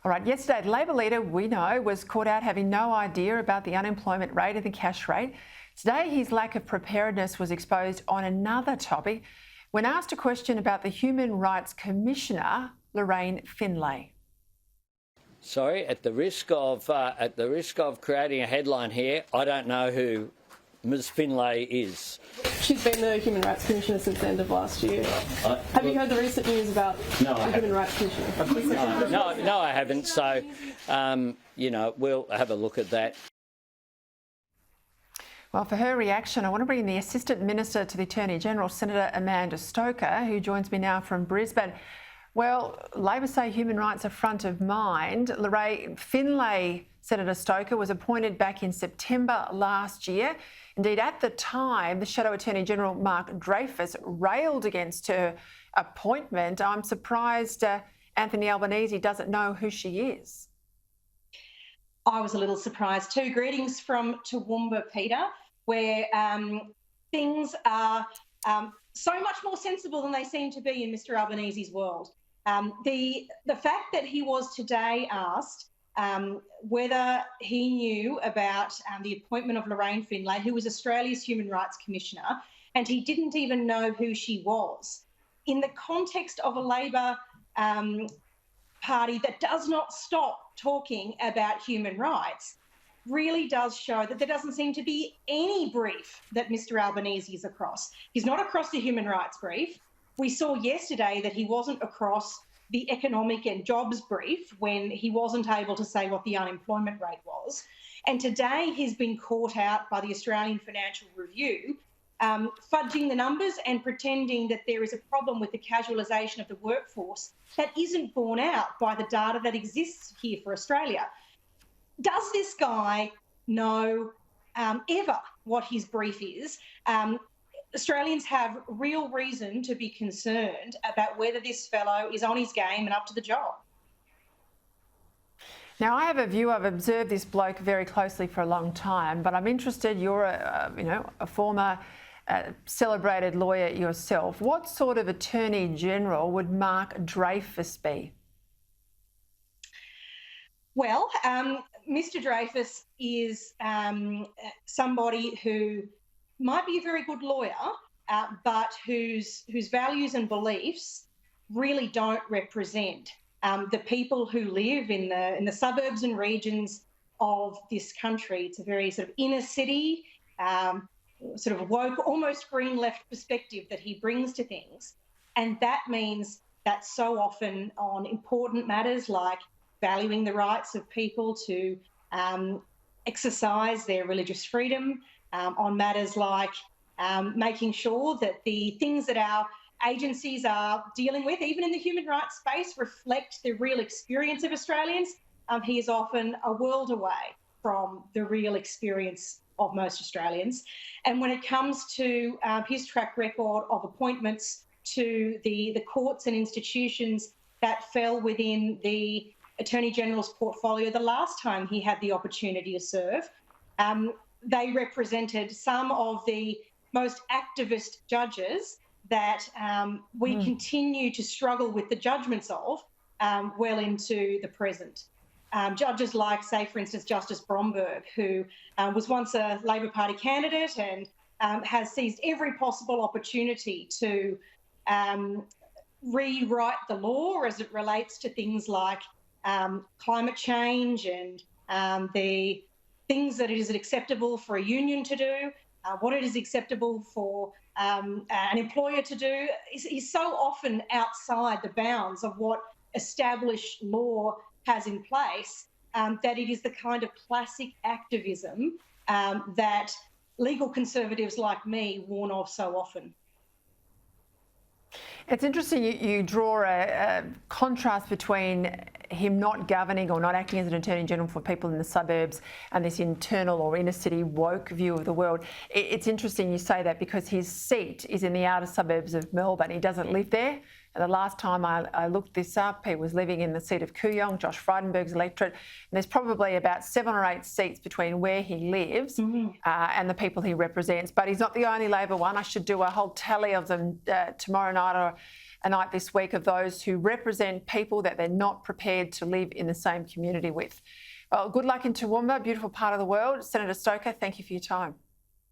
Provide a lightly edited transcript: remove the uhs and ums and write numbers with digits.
All right, yesterday the Labor leader, we know, was caught out having no idea about the unemployment rate and the cash rate. Today his lack of preparedness was exposed on another topic when asked a question about the Human Rights Commissioner, Lorraine Finlay. Sorry, at the risk of creating a headline here, I don't know who Ms Finlay is. She's been the Human Rights Commissioner since the end of last year. Have you heard the recent news about the Human Rights Commissioner? No, I haven't. So, we'll have a look at that. Well, for her reaction, I want to bring in the Assistant Minister to the Attorney-General, Senator Amanda Stoker, who joins me now from Brisbane. Well, Labor say human rights are front of mind. Lorraine Finlay, Senator Stoker, was appointed back in September last year. Indeed, at the time, the Shadow Attorney-General, Mark Dreyfus, railed against her appointment. I'm surprised Anthony Albanese doesn't know who she is. I was a little surprised too. Greetings from Toowoomba, Peta, where things are so much more sensible than they seem to be in Mr Albanese's world. The fact that he was today asked whether he knew about the appointment of Lorraine Finlay, who was Australia's Human Rights Commissioner, and he didn't even know who she was. In the context of a Labor party that does not stop talking about human rights, really does show that there doesn't seem to be any brief that Mr Albanese is across. He's not across the human rights brief. We saw yesterday that he wasn't across the economic and jobs brief when he wasn't able to say what the unemployment rate was. And today he's been caught out by the Australian Financial Review, fudging the numbers and pretending that there is a problem with the casualisation of the workforce that isn't borne out by the data that exists here for Australia. Does this guy know ever what his brief is? Australians have real reason to be concerned about whether this fellow is on his game and up to the job. Now, I have a view. I've observed this bloke very closely for a long time, but I'm interested. You're a former celebrated lawyer yourself. What sort of Attorney General would Mark Dreyfus be? Well, Mr Dreyfus is somebody who might be a very good lawyer, but whose values and beliefs really don't represent the people who live in the suburbs and regions of this country. It's a very sort of inner city, sort of woke, almost green left perspective that he brings to things. And that means that so often on important matters like valuing the rights of people to exercise their religious freedom, on matters like making sure that the things that our agencies are dealing with, even in the human rights space, reflect the real experience of Australians. He is often a world away from the real experience of most Australians. And when it comes to his track record of appointments to the courts and institutions that fell within the Attorney General's portfolio the last time he had the opportunity to serve, they represented some of the most activist judges that we continue to struggle with the judgments of well into the present. Judges like, say, for instance, Justice Bromberg, who was once a Labor Party candidate and has seized every possible opportunity to rewrite the law as it relates to things like climate change and the things that it is acceptable for a union to do, what it is acceptable for an employer to do. Is so often outside the bounds of what established law has in place that it is the kind of classic activism that legal conservatives like me warn of so often. It's interesting you draw a contrast between him not governing or not acting as an Attorney General for people in the suburbs and this internal or inner city woke view of the world. It's interesting you say that because his seat is in the outer suburbs of Melbourne. He doesn't live there. And the last time I looked this up, he was living in the seat of Kooyong, Josh Frydenberg's electorate. And there's probably about 7 or 8 seats between where he lives and the people he represents. But he's not the only Labor one. I should do a whole tally of them tomorrow night or a night this week of those who represent people that they're not prepared to live in the same community with. Well, good luck in Toowoomba, beautiful part of the world. Senator Stoker, thank you for your time.